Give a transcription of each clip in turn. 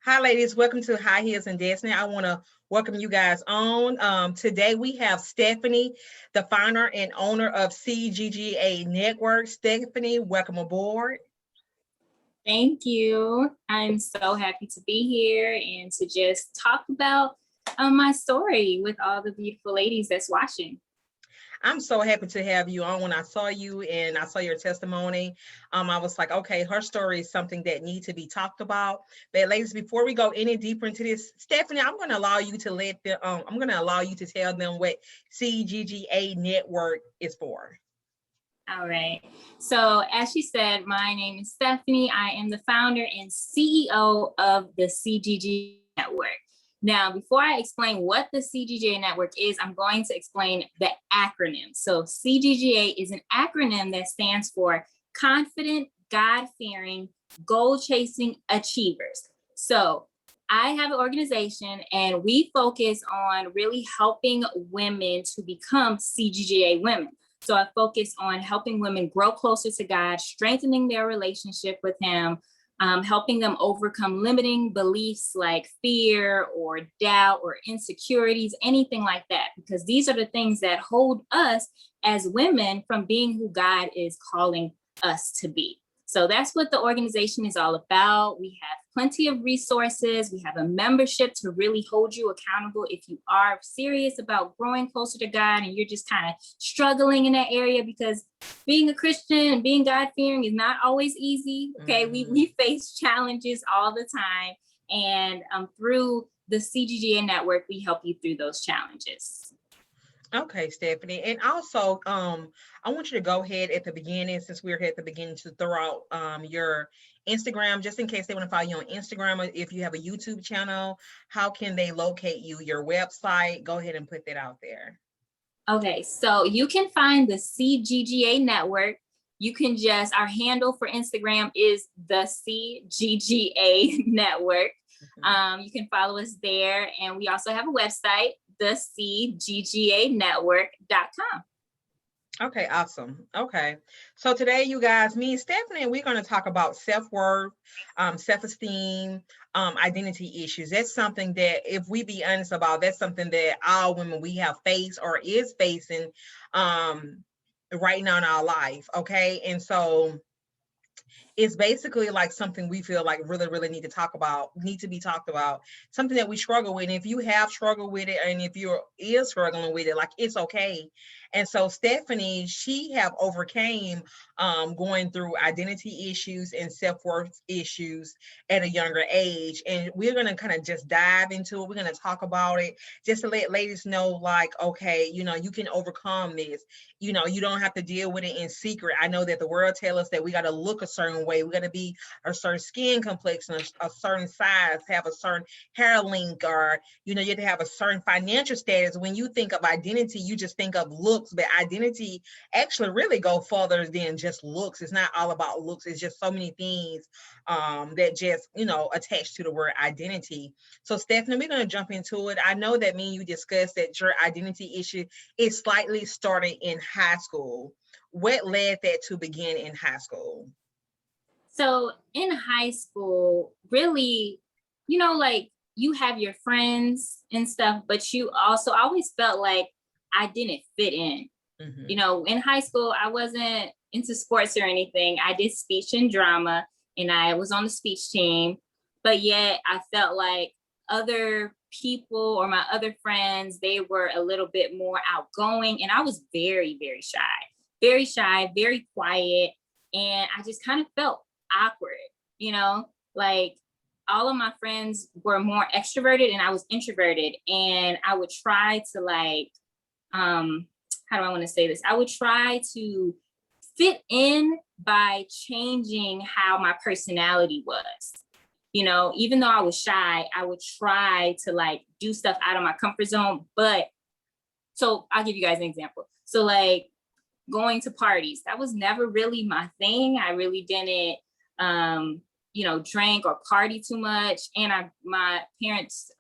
Hi, ladies. Welcome to High Heels and Destiny. I want to welcome you guys on. Today we have Stephanie, the founder and owner of CGGA Network. Stephanie, welcome aboard. Thank you. I'm so happy to be here and to just talk about my story with all the beautiful ladies that's watching. I'm so happy to have you on. When I saw you and I saw your testimony, I was like, okay, her story is something that needs to be talked about. But ladies, before we go any deeper into this, Stephanie, I'm going to allow you to I'm going to allow you to tell them what CGGA Network is for. All right. So as she said, my name is Stephanie. I am the founder and CEO of the CGGA Network. Now, before I explain what the CGGA Network is, I'm going to explain the acronym. So CGGA is an acronym that stands for Confident, God-Fearing, Goal-Chasing Achievers. So I have an organization and we focus on really helping women to become CGGA women. So I focus on helping women grow closer to God, strengthening their relationship with Him, helping them overcome limiting beliefs like fear or doubt or insecurities, anything like that, because these are the things that hold us as women from being who God is calling us to be. So that's what the organization is all about. We have plenty of resources. We have a membership to really hold you accountable if you are serious about growing closer to God and you're just kind of struggling in that area, because being a Christian and being God-fearing is not always easy. Okay, we face challenges all the time. And through the CGGA network, we help you through those challenges. Okay, Stephanie. And also, I want you to go ahead at the beginning, since we're here at the beginning, to throw out your Instagram, just in case they want to follow you on Instagram, or if you have a YouTube channel, how can they locate you, your website? Go ahead and put that out there. Okay, so you can find the CGGA network. You can just, our handle for Instagram is the CGGA network. You can follow us there. And we also have a website, thecgganetwork.com. Okay, awesome. Okay, so today, you guys, me and Stephanie, we're going to talk about self-worth, self-esteem, identity issues. That's something that, if we be honest about, that's something that all women we have faced or is facing right now in our life. Okay, and so it's basically like something we feel like really need to be talked about, something that we struggle with. And if you have struggled with it, and if you're struggling with it, like, it's okay. And so Stephanie, she have overcame going through identity issues and self-worth issues at a younger age. And we're going to kind of just dive into it. We're going to talk about it just to let ladies know, like, okay, you can overcome this. You don't have to deal with it in secret. I know that the world tells us that we got to look a certain way. We got to be a certain skin complexion, a certain size, have a certain hair length, or, you have to have a certain financial status. When you think of identity, you just think of looks, but identity actually really go further than just looks. It's not all about looks. It's just so many things that just, attach to the word identity. So Stephanie, we're going to jump into it. I know that me and you discussed that your identity issue is slightly started in high school. What led that to begin in high school? So in high school, really, like, you have your friends and stuff, but you also always felt like I didn't fit in. In high school, I wasn't into sports or anything. I did speech and drama, and I was on the speech team, but yet I felt like other people or my other friends, they were a little bit more outgoing, and I was very, very shy, very quiet. And I just kind of felt awkward, like all of my friends were more extroverted and I was introverted. And I would try to, like, how do I want to say this? I would try to fit in by changing how my personality was. Even though I was shy, I would try to, like, do stuff out of my comfort zone. But so I'll give you guys an example. So, like, going to parties, that was never really my thing. I really didn't, drink or party too much. And my parents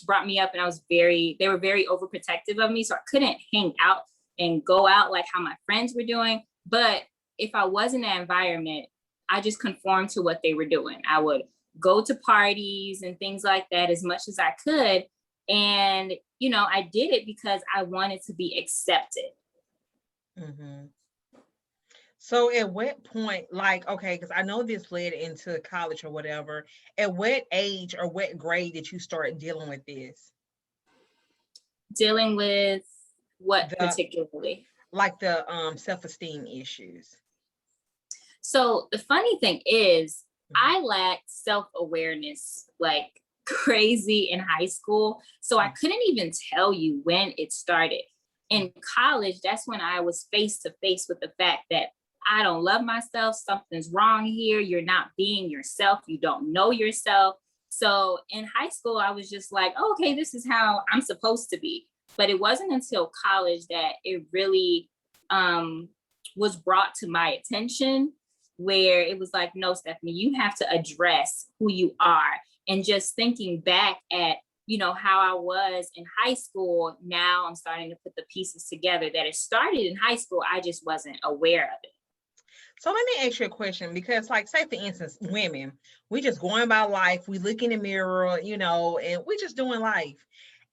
brought me up, and they were very overprotective of me. So I couldn't hang out and go out like how my friends were doing. But if I was in that environment, I just conformed to what they were doing. I would go to parties and things like that as much as I could. And, you know, I did it because I wanted to be accepted. Mm-hmm. So at what point, like, okay, because I know this led into college or whatever, at what age or what grade did you start dealing with this? Dealing with what The particularly? like the self-esteem issues. So the funny thing is, Mhm. I lacked self-awareness like crazy in high school. So I couldn't even tell you when it started. In college, that's when I was face to face with the fact that I don't love myself. Something's wrong here. You're not being yourself. You don't know yourself. So in high school, I was just like, oh, okay, this is how I'm supposed to be. But it wasn't until college that it really was brought to my attention, where it was like, no, Stephanie, you have to address who you are. And just thinking back at, you know, how I was in high school, now I'm starting to put the pieces together that it started in high school. I just wasn't aware of it. So let me ask you a question, because like, say for instance, women, we just going by life, we look in the mirror, you know, and we just doing life.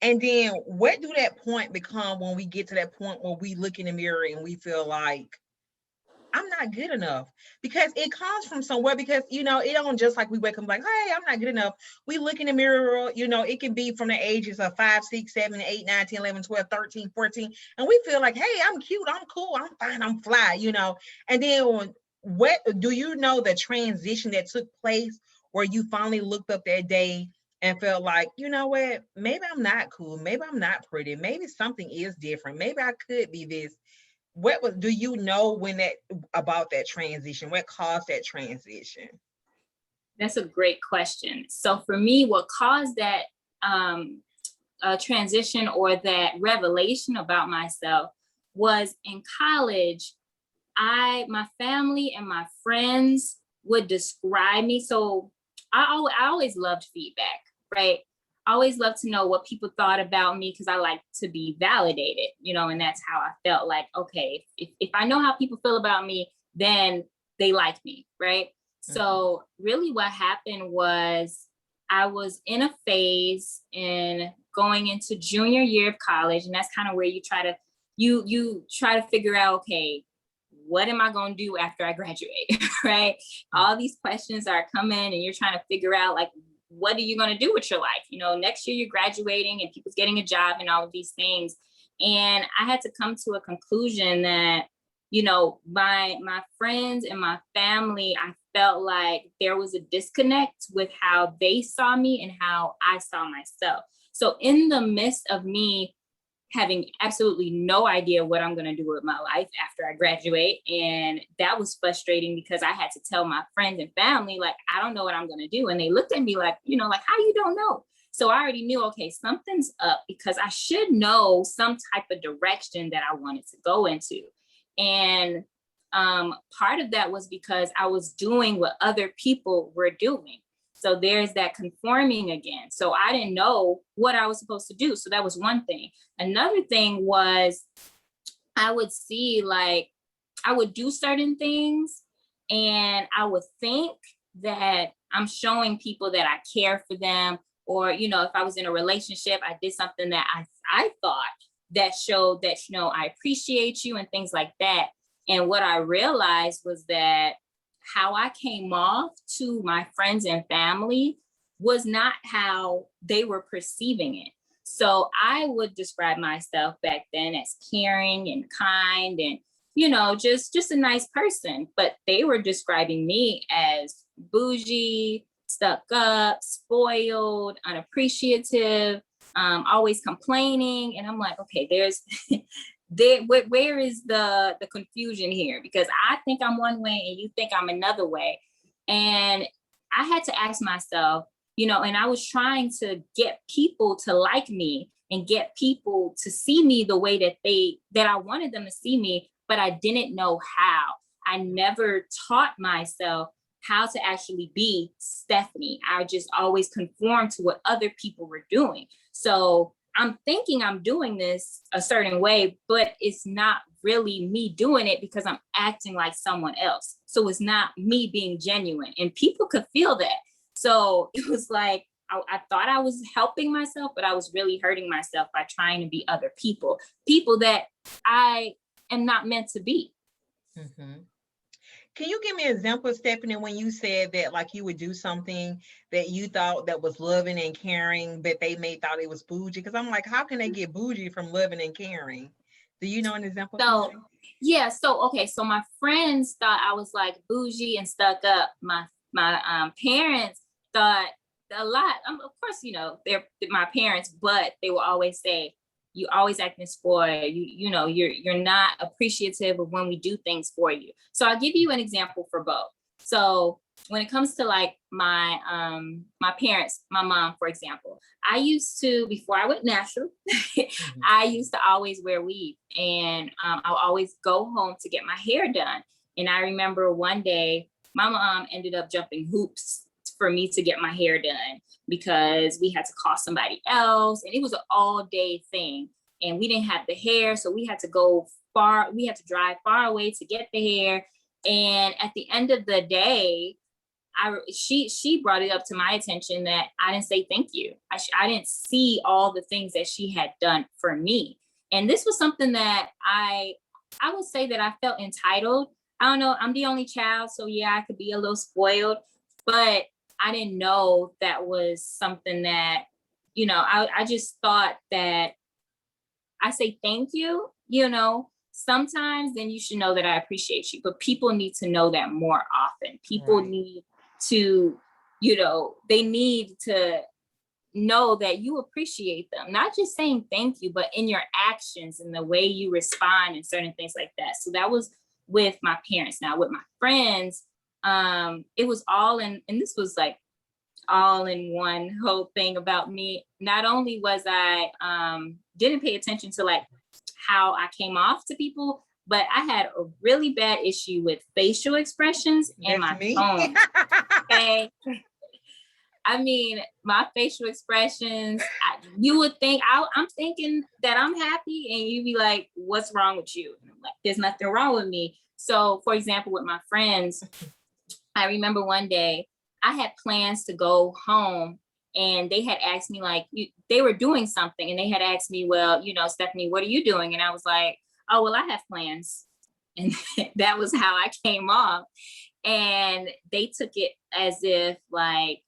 And then what do that point become when we get to that point where we look in the mirror and we feel like, I'm not good enough? Because it comes from somewhere, because you know, it don't just like we wake up like, hey, I'm not good enough. We look in the mirror, you know, it can be from the ages of 5, 6, 7, 8, 9, 10, 11, 12, 13, 14. And we feel like, hey, I'm cute, I'm cool, I'm fine, I'm fly, you know. And then what do you know the transition that took place where you finally looked up that day and felt like, you know what, maybe I'm not cool, maybe I'm not pretty, maybe something is different, maybe I could be this. What was, do you know when that, about that transition? What caused that transition? That's a great question. So for me, what caused that transition or that revelation about myself was in college. My family and my friends would describe me. So I always loved feedback, right? I always loved to know what people thought about me because I like to be validated, you know, and that's how I felt like, okay, if I know how people feel about me, then they like me, right? Mhm. So really what happened was I was in a phase in going into junior year of college, and that's kind of where you try to try to figure out, okay, what am I going to do after I graduate? Right? All these questions are coming and you're trying to figure out like, what are you going to do with your life? You know, next year you're graduating and people's getting a job and all of these things. And I had to come to a conclusion that, you know, my friends and my family, I felt like there was a disconnect with how they saw me and how I saw myself. So in the midst of me having absolutely no idea what I'm going to do with my life after I graduate. And that was frustrating because I had to tell my friends and family, like, I don't know what I'm going to do. And they looked at me like, you know, like, how you don't know? So I already knew, okay, something's up because I should know some type of direction that I wanted to go into. And part of that was because I was doing what other people were doing. So there's that conforming again. So I didn't know what I was supposed to do. So that was one thing. Another thing was I would see like, I would do certain things and I would think that I'm showing people that I care for them. Or, you know, if I was in a relationship, I did something that I thought that showed that, you know, I appreciate you and things like that. And what I realized was that how I came off to my friends and family was not how they were perceiving it. So I would describe myself back then as caring and kind and, you know, just a nice person. But they were describing me as bougie, stuck up, spoiled, unappreciative, always complaining. And I'm like, okay, there's where is the confusion here? Because I think I'm one way and you think I'm another way. And I had to ask myself, you know, and I was trying to get people to like me and get people to see me the way that I wanted them to see me, but I didn't know how. I never taught myself how to actually be Stephanie. I just always conformed to what other people were doing. So I'm thinking I'm doing this a certain way, but it's not really me doing it because I'm acting like someone else. So it's not me being genuine, and people could feel that. So it was like, I thought I was helping myself, but I was really hurting myself by trying to be other people that I am not meant to be. Mm-hmm. Can you give me an example, Stephanie, when you said that like you would do something that you thought that was loving and caring, but they may thought it was bougie? Because I'm like, how can they get bougie from loving and caring? Do you know an example of So something? yeah, so okay, so my friends thought I was like bougie and stuck up. My parents thought a lot. Of course, they're my parents, but they will always say, "You always acting spoiled. You're not appreciative of when we do things for you." So I'll give you an example for both. So when it comes to like my parents, my mom, for example, I used to, before I went natural, Mm-hmm. I used to always wear weave, and I'll always go home to get my hair done. And I remember one day my mom ended up jumping hoops for me to get my hair done because we had to call somebody else, and it was an all day thing. And we didn't have the hair, so we had to go far. We had to drive far away to get the hair. And at the end of the day, she brought it up to my attention that I didn't say thank you. I didn't see all the things that she had done for me. And this was something that I would say that I felt entitled. I don't know, I'm the only child, so yeah, I could be a little spoiled, but I didn't know that was something that, I just thought that I say thank you, sometimes, then you should know that I appreciate you. But people need to know that more often. People Right. need to, they need to know that you appreciate them, not just saying thank you, but in your actions and the way you respond and certain things like that. So that was with my parents. Now with my friends, it was all in, and this was like all in one whole thing about me. Not only was I didn't pay attention to like how I came off to people, but I had a really bad issue with facial expressions and That's my me. tone. Okay. I mean, my facial expressions, you would think I'm thinking that I'm happy, and you'd be like, what's wrong with you? And I'm like, there's nothing wrong with me. So for example, with my friends, I remember one day I had plans to go home, and they had asked me like, they were doing something, and they had asked me, well, Stephanie, what are you doing? And I was like, oh, well, I have plans. And that was how I came off. And they took it as if like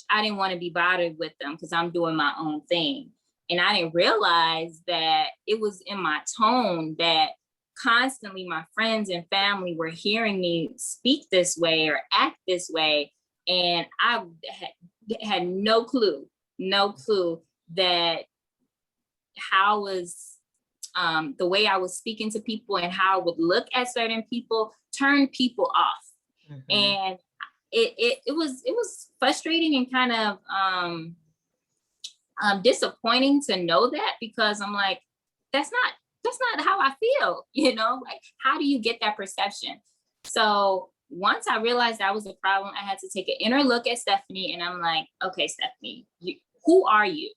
I didn't want to be bothered with them because I'm doing my own thing. And I didn't realize that it was in my tone that constantly my friends and family were hearing me speak this way or act this way. And I had no clue that how was the way I was speaking to people and how I would look at certain people turn people off. Mm-hmm. And it was frustrating and kind of disappointing to know that, because I'm like, that's not how I feel, like, how do you get that perception? So once I realized that was a problem, I had to take an inner look at Stephanie, and I'm like, okay, Stephanie, who are you?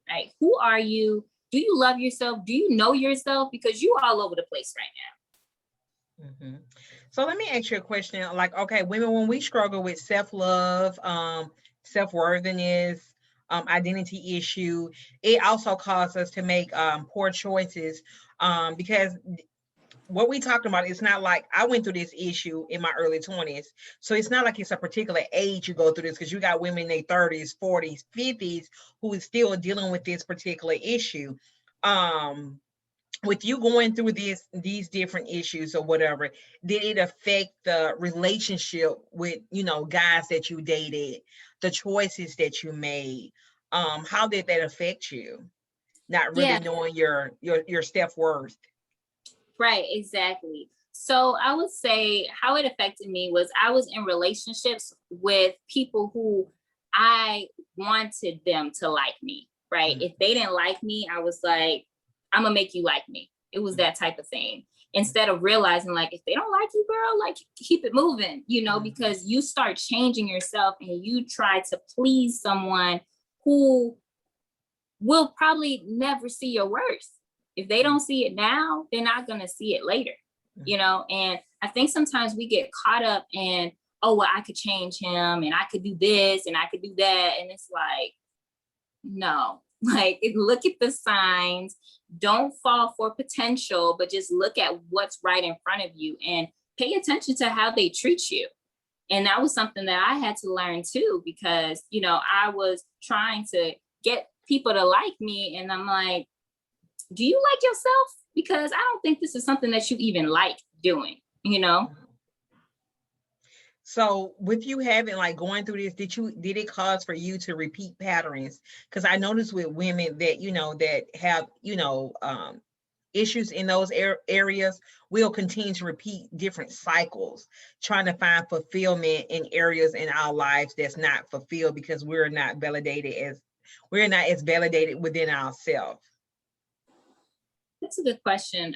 Right? Who are you? Do you love yourself? Do you know yourself? Because you're all over the place right now. Mm-hmm. So let me ask you a question. Like, okay, women, when we struggle with self-love, self-worthiness, identity issue, it also causes us to make poor choices, because what we talking about, it's not like I went through this issue in my early 20s. So it's not like it's a particular age you go through this, because you got women in their 30s, 40s, 50s who is still dealing with this particular issue. With you going through these different issues or whatever, did it affect the relationship with, guys that you dated, the choices that you made? How did that affect you? Not really knowing your self-worth. Right, exactly. So I would say how it affected me was I was in relationships with people who I wanted them to like me, right? Mm-hmm. If they didn't like me, I was like, I'm gonna make you like me. It was that type of thing. Instead of realizing like, if they don't like you, girl, like keep it moving, mm-hmm. because you start changing yourself and you try to please someone who will probably never see your worth. If they don't see it now, they're not going to see it later, and I think sometimes we get caught up in, oh, well, I could change him and I could do this and I could do that. And it's like, no, like look at the signs. Don't fall for potential, but just look at what's right in front of you and pay attention to how they treat you. And that was something that I had to learn too, because, you know, I was trying to get people to like me. And I'm like, do you like yourself? Because I don't think this is something that you even like doing, you know? So with you having like going through this, did it cause for you to repeat patterns? Because I noticed with women that, you know, that have, you know, issues in those areas, will continue to repeat different cycles, trying to find fulfillment in areas in our lives that's not fulfilled because we're not as validated within ourselves. That's a good question.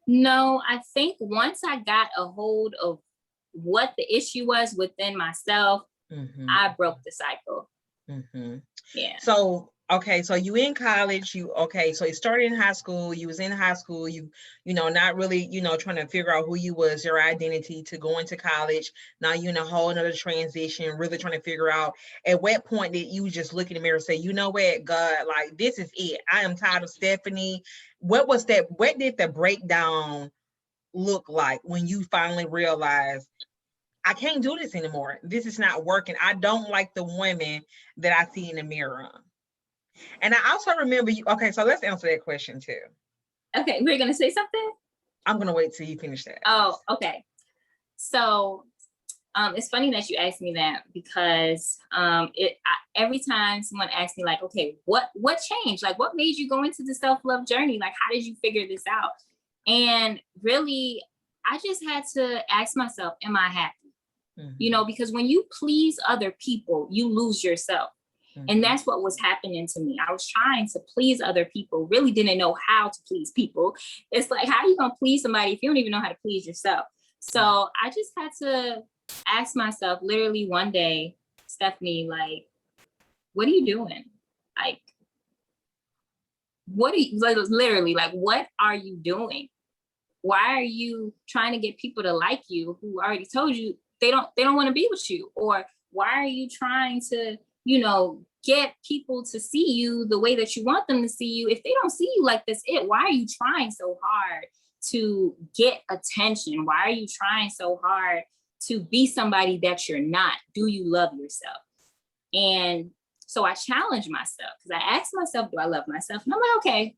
No, I think once I got a hold of what the issue was within myself, I broke the cycle. Yeah. So, okay, so you in college, so you started in high school, you was in high school, you know, not really, you know, trying to figure out who you was, your identity, to go into college. Now you're in a whole nother transition, really trying to figure out at what point did you just look in the mirror and say, you know what, God, like this is it. I am tired of Stephanie. What did the breakdown look like when you finally realized I can't do this anymore? This is not working. I don't like the women that I see in the mirror. And I also remember you. Okay, so let's answer that question too. Okay, we're gonna say something? I'm gonna wait till you finish that. Oh, okay. So it's funny that you asked me that, because every time someone asks me like, okay, what changed? Like, what made you go into the self-love journey? Like, how did you figure this out? And really, I just had to ask myself, am I happy? You know, because when you please other people, you lose yourself. And that's what was happening to me. I was trying to please other people, really didn't know how to please people. It's like, how are you going to please somebody if you don't even know how to please yourself? So I just had to ask myself literally one day, Stephanie, like, what are you doing? Like, what are you, like, literally, like, what are you doing? Why are you trying to get people to like you who already told you they don't want to be with you? Or why are you trying to, you know, get people to see you the way that you want them to see you? If they don't see you like this, why are you trying so hard to get attention? Why are you trying so hard to be somebody that you're not? Do you love yourself? And so I challenged myself, because I asked myself, do I love myself? And I'm like, okay,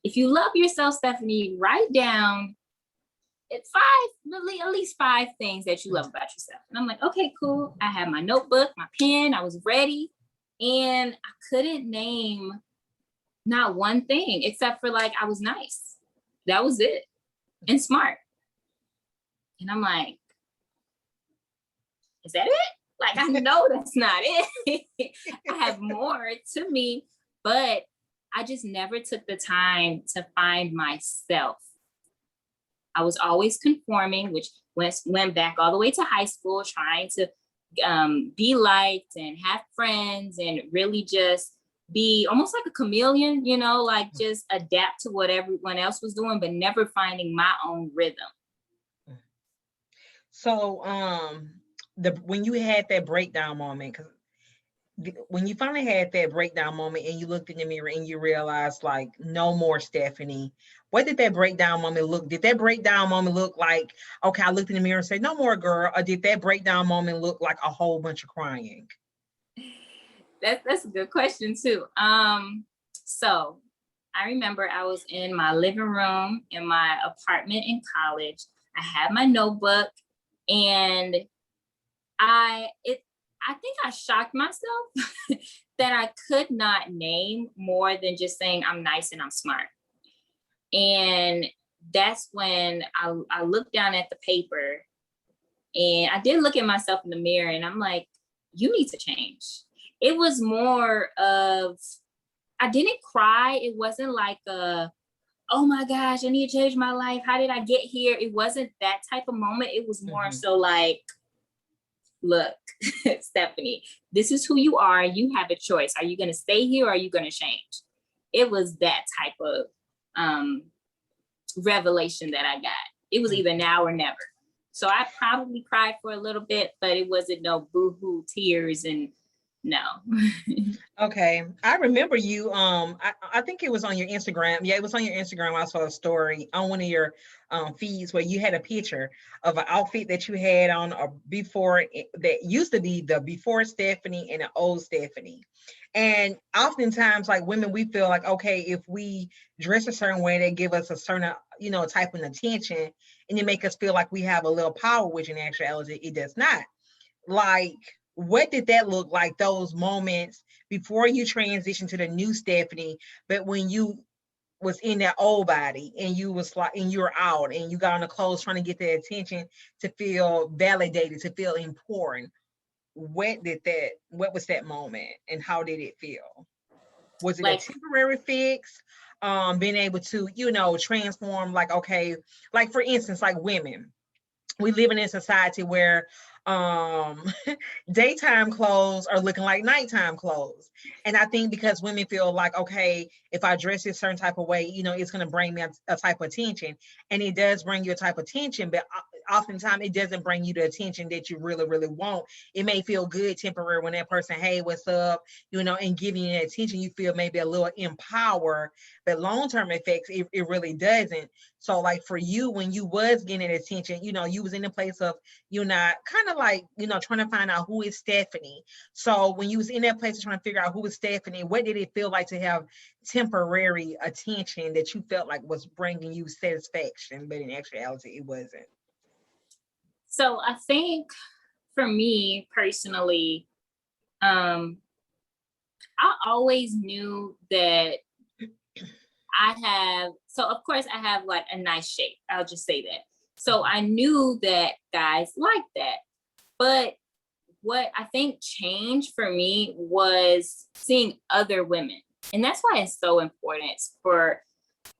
if you love yourself, Stephanie, write down at least 5 things that you love about yourself. And I'm like, okay, cool. I had my notebook, my pen, I was ready. And I couldn't name not one thing except for like, I was nice. That was it. And smart. And I'm like, is that it? Like, I know that's not it. I have more to me, but I just never took the time to find myself. I was always conforming, which went back all the way to high school, trying to be liked and have friends and really just be almost like a chameleon, you know, like just adapt to what everyone else was doing, but never finding my own rhythm. So when you had that breakdown moment, because when you finally had that breakdown moment and you looked in the mirror and you realized like, no more Stephanie, what did that breakdown moment look? Did that breakdown moment look like, okay, I looked in the mirror and said, no more, girl? Or did that breakdown moment look like a whole bunch of crying? That's a good question too. So I remember I was in my living room in my apartment in college. I had my notebook, and I think I shocked myself that I could not name more than just saying I'm nice and I'm smart. And that's when I looked down at the paper, and I did look at myself in the mirror, and I'm like, you need to change. It was more of, I didn't cry. It wasn't like oh my gosh, I need to change my life. How did I get here? It wasn't that type of moment. It was more so like, look, Stephanie, this is who you are. You have a choice. Are you going to stay here or are you going to change? It was that type of revelation that I got. It was either now or never. So I probably cried for a little bit, but it wasn't no boo-hoo tears and no. Okay. I remember you, I think it was on your Instagram. Yeah, it was on your Instagram. I saw a story on one of your feeds where you had a picture of an outfit that you had on before that used to be the before Stephanie and the old Stephanie. And oftentimes, like women, we feel like, okay, if we dress a certain way, they give us a certain, type of attention, and it make us feel like we have a little power, which in actuality, it does not. Like, what did that look like, those moments before you transitioned to the new Stephanie, but when you was in that old body and you was like, and you're out and you got on the clothes trying to get the attention, to feel validated, to feel important? What was that moment and how did it feel? Was it a Like, temporary fix? Being able to, transform, like, okay, like for instance, like women, we live in a society where um daytime clothes are looking like nighttime clothes. And I think because women feel like, okay, if I dress a certain type of way, it's going to bring me a type of attention. And it does bring you a type of attention, but oftentimes it doesn't bring you the attention that you really, really want. It may feel good temporary when that person, hey, what's up, and giving you the attention, you feel maybe a little empowered, but long-term effects, it really doesn't. So like for you, when you was getting attention, you was in the place of, not kind of like, trying to find out who is Stephanie. So when you was in that place of trying to figure out who is Stephanie, what did it feel like to have temporary attention that you felt like was bringing you satisfaction, but in actuality, it wasn't? so I think for me personally, I always knew that so of course I have like a nice shape. I'll just say that. So I knew that guys like that. But what I think changed for me was seeing other women. And that's why it's so important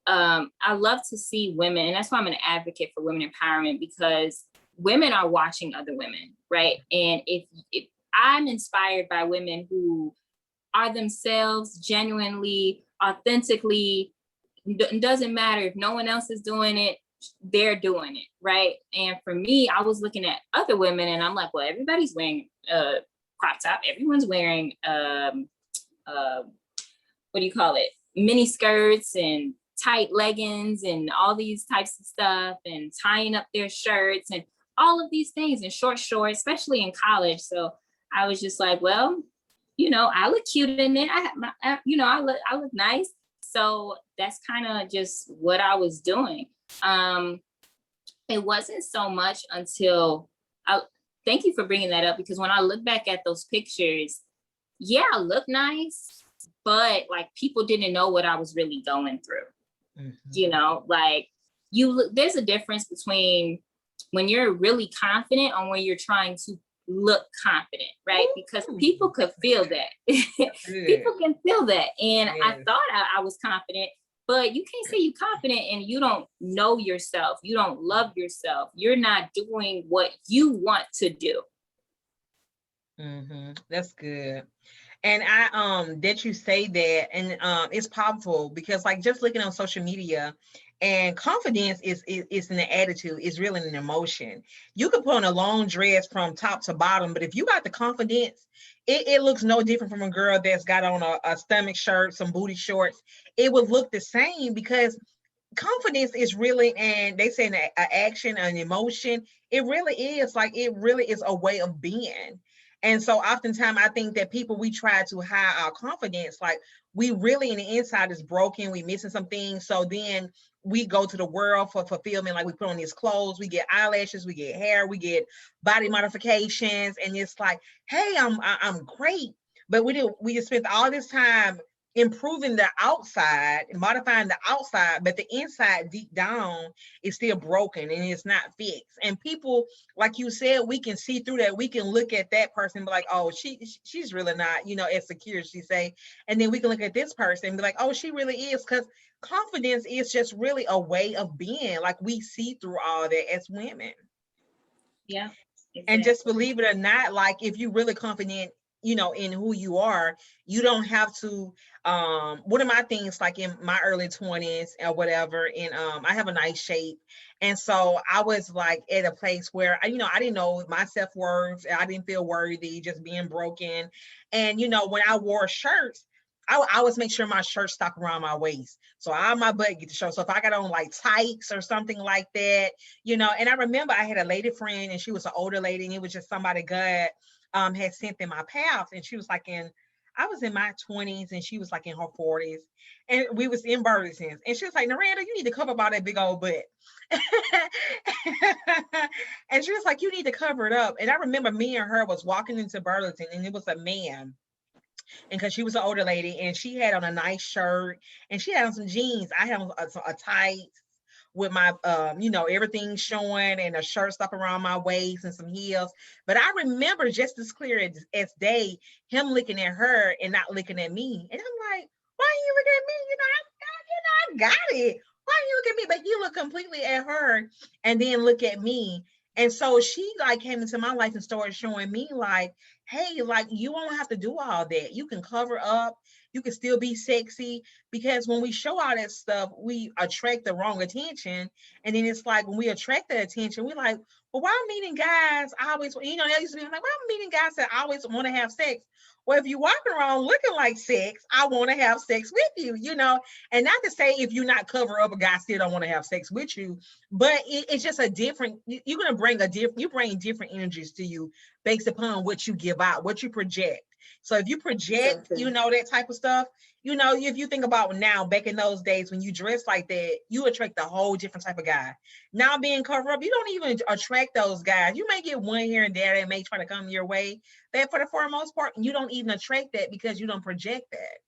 I love to see women, and that's why I'm an advocate for women empowerment, because women are watching other women, right? And if I'm inspired by women who are themselves genuinely, authentically, it doesn't matter if no one else is doing it, they're doing it, right? And for me, I was looking at other women and I'm like, well, everybody's wearing crop top, everyone's wearing what do you call it, mini skirts and tight leggings and all these types of stuff, and tying up their shirts and all of these things, and short shorts, especially in college. So I was just like, well, I look cute in it. I look nice. So that's kind of just what I was doing. It wasn't so much until thank you for bringing that up, because when I look back at those pictures, yeah, I look nice, but like people didn't know what I was really going through. Mm-hmm. Like there's a difference between when you're really confident and when you're trying to look confident, right? Because people could feel that. People can feel that. And yes. I thought I was confident, but you can't say you're confident and you don't know yourself. You don't love yourself. You're not doing what you want to do. Mm-hmm. That's good. And I that you say that, and it's powerful, because like just looking on social media, and confidence is an attitude, it's really an emotion. You could put on a long dress from top to bottom, but if you got the confidence, it looks no different from a girl that's got on a stomach shirt, some booty shorts. It would look the same, because confidence is really, and they say an action, an emotion. It really is a way of being. And so oftentimes I think that people, we try to hide our confidence. Like we really in the inside is broken. We missing some things. So then we go to the world for fulfillment. Like we put on these clothes, we get eyelashes, we get hair, we get body modifications. And it's like, hey, I'm great. But we just spent all this time improving the outside, modifying the outside, but the inside deep down is still broken and it's not fixed. And people, like you said, we can see through that. We can look at that person and be like, oh, she's really not, as secure as she say. And then we can look at this person and be like, oh, she really is. Because confidence is just really a way of being. Like we see through all that as women. Yeah. Exactly. And just believe it or not, like if you're really confident in who you are. You don't have to, one of my things, like in my early 20s or whatever, and I have a nice shape. And so I was like at a place where I didn't know my self-worth. I didn't feel worthy, just being broken. And when I wore shirts, I always make sure my shirt stuck around my waist, so all my butt get to show. So if I got on like tights or something like that, and I remember I had a lady friend, and she was an older lady, and it was just somebody God had sent in my path, and she was like I was in my 20s, and she was like in her 40s, and we was in Burlington, and she was like, Naranda, you need to cover up all that big old butt. And she was like, you need to cover it up. And I remember me and her was walking into Burlington, and it was a man, and because she was an older lady, and she had on a nice shirt, and she had on some jeans. I had on a tight with my everything showing, and a shirt stuck around my waist, and some heels. But I remember just as clear as day him looking at her and not looking at me. And I'm like, why you looking at me? I got it. Why you look at me? But he looked completely at her and then look at me. And so she like came into my life and started showing me like, hey, like you won't have to do all that. You can cover up, you can still be sexy, because when we show all that stuff, we attract the wrong attention. And then it's like when we attract the attention, we're like, well, why I'm meeting guys I always, they used to be like, why I'm meeting guys that I always want to have sex. Well, if you're walking around looking like sex, I want to have sex with you, and not to say if you're not cover up, a guy still don't want to have sex with you, but it's just a different, you're going to bring you bring different energies to you based upon what you give out, what you project. So if you project, that type of stuff, if you think about now, back in those days when you dress like that, you attract a whole different type of guy. Now being covered up, you don't even attract those guys. You may get one here and there that may try to come your way, but for the most part, you don't even attract that because you don't project that.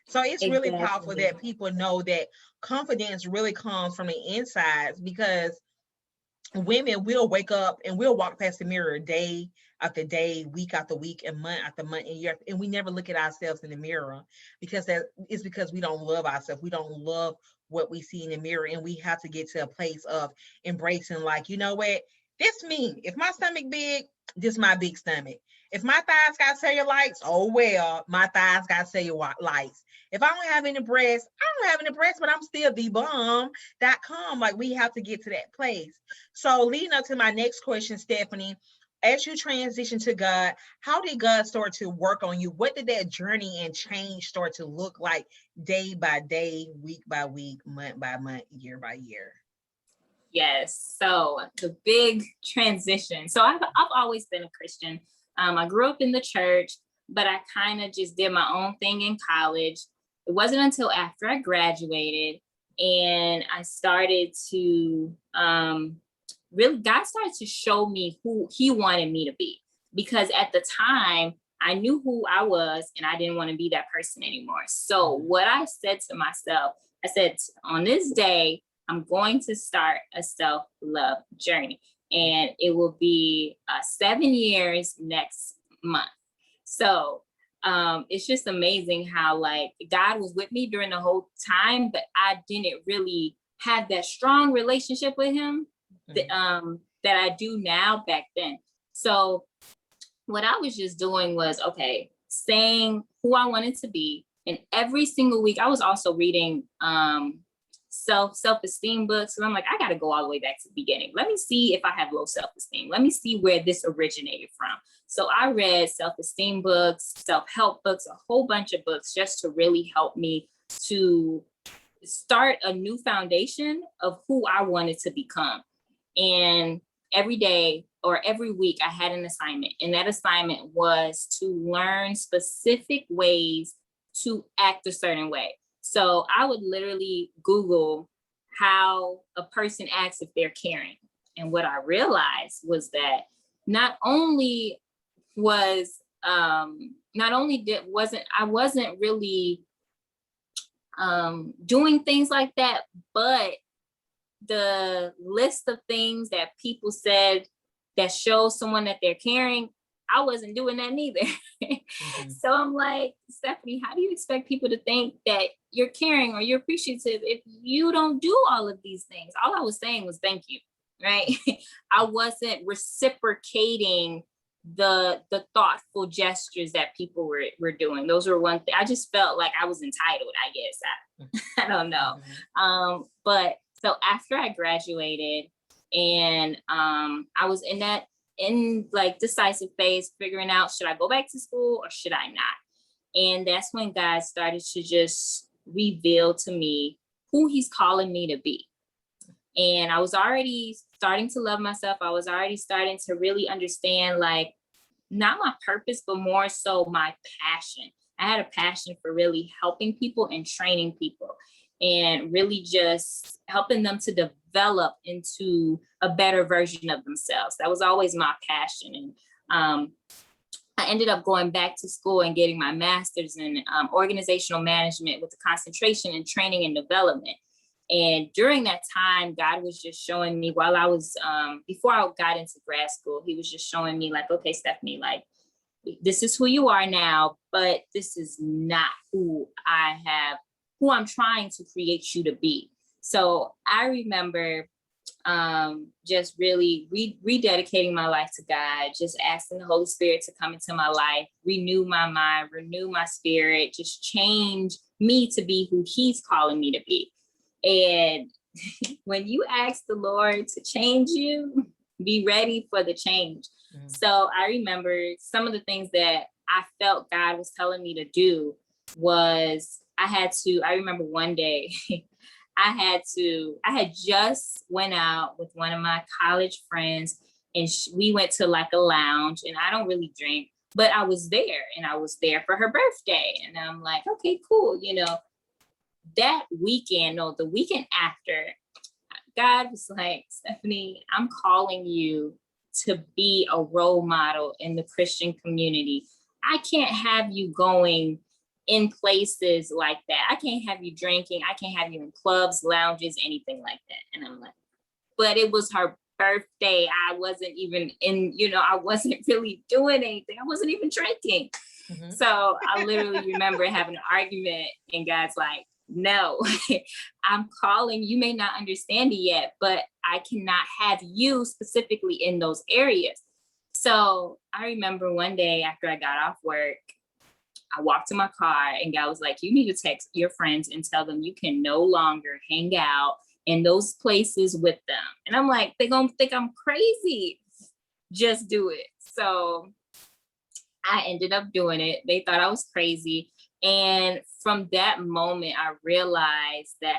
So it's really powerful that people know that confidence really comes from the insides, because women will wake up and we'll walk past the mirror day after day, week after week, and month after month, and year, and we never look at ourselves in the mirror, because that is because we don't love ourselves. We don't love what we see in the mirror, and we have to get to a place of embracing, like, you know what, this me. If my stomach big, this my big stomach. If my thighs got cellulites, oh well, my thighs got cellulites. If I don't have any breasts, I don't have any breasts, but I'm still the bomb.com. Like, we have to get to that place. So leading up to my next question, Stephanie, as you transition to God, how did God start to work on you? What did that journey and change start to look like day by day, week by week, month by month, year by year? Yes. So the big transition. So I've always been a Christian. I grew up in the church, but I kind of just did my own thing in college. It wasn't until after I graduated and I started to really, God started to show me who he wanted me to be. Because at the time, I knew who I was and I didn't want to be that person anymore. So what I said to myself, I said, on this day, I'm going to start a self-love journey. And it will be 7 years next month. So it's just amazing how like God was with me during the whole time, but I didn't really have that strong relationship with him that I do now back then. So what I was just doing was, saying who I wanted to be. And every single week, I was also reading self-esteem books. And I'm like, I got to go all the way back to the beginning. Let me see if I have low self-esteem. Let me see where this originated from. So I read self-esteem books, self-help books, a whole bunch of books just to really help me to start a new foundation of who I wanted to become. And every day or every week I had an assignment, and that assignment was to learn specific ways to act a certain way. So I would literally Google how a person acts if they're caring. And what I realized was that I wasn't really doing things like that, but the list of things that people said that shows someone that they're caring, I wasn't doing that neither. So I'm like, Stephanie, how do you expect people to think that you're caring or you're appreciative if you don't do all of these things? All I was saying was thank you, right? I wasn't reciprocating the thoughtful gestures that people were doing. Those were one thing. I just felt like I was entitled, I guess. I don't know. But so after I graduated and I was in like decisive phase, figuring out, should I go back to school or should I not? And that's when God started to just reveal to me who he's calling me to be. And I was already starting to love myself. I was already starting to really understand, like, not my purpose, but more so my passion. I had a passion for really helping people and training people and really just helping them to develop into a better version of themselves. That was always my passion. And I ended up going back to school and getting my master's in organizational management with a concentration in training and development. And during that time, God was just showing me while I was, before I got into grad school, he was just showing me like, okay, Stephanie, like, this is who you are now, but this is not who I'm trying to create you to be. So I remember just really rededicating my life to God, just asking the Holy Spirit to come into my life, renew my mind, renew my spirit, just change me to be who he's calling me to be. And when you ask the Lord to change you, be ready for the change. So I remember some of the things that I felt God was telling me to do was I remember one day I had just went out with one of my college friends and we went to like a lounge, and I don't really drink, but I was there and I was there for her birthday. And I'm like, okay, cool. That weekend, no, the weekend after, God was like, Stephanie, I'm calling you to be a role model in the Christian community. I can't have you going in places like that. I can't have you drinking. I can't have you in clubs, lounges, anything like that. And I'm like, but it was her birthday. I wasn't even I wasn't really doing anything. I wasn't even drinking. So I literally remember having an argument, and God's like, no, I'm calling. You may not understand it yet, but I cannot have you specifically in those areas. So I remember one day after I got off work, I walked to my car and God was like, you need to text your friends and tell them you can no longer hang out in those places with them. And I'm like, they're going to think I'm crazy. Just do it. So I ended up doing it. They thought I was crazy. And from that moment, I realized that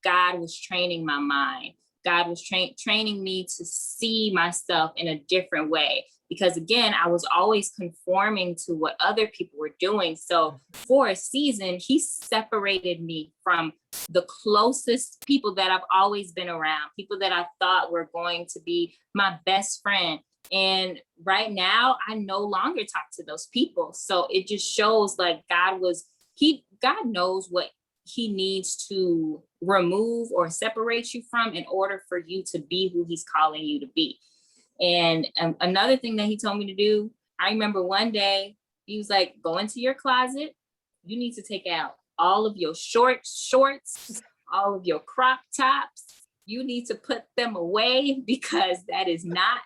God was training my mind. God was training me to see myself in a different way. Because again, I was always conforming to what other people were doing. So for a season, he separated me from the closest people that I've always been around, people that I thought were going to be my best friend. And right now, I no longer talk to those people. So it just shows like God knows what he needs to remove or separate you from in order for you to be who he's calling you to be. And another thing that he told me to do, I remember one day he was like, go into your closet. You need to take out all of your shorts, all of your crop tops. You need to put them away because that is not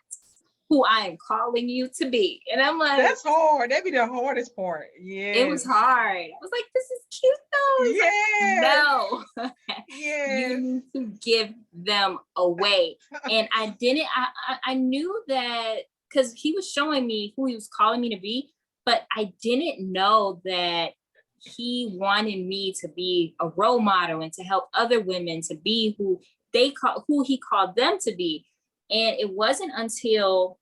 who I am calling you to be. And I'm like, that's hard. That'd be the hardest part. Yeah. It was hard. I was like, this is cute though. Yeah. Like, no. Yeah. You need to give them away. And I knew that because he was showing me who he was calling me to be, but I didn't know that he wanted me to be a role model and to help other women to be who he called them to be. And it wasn't until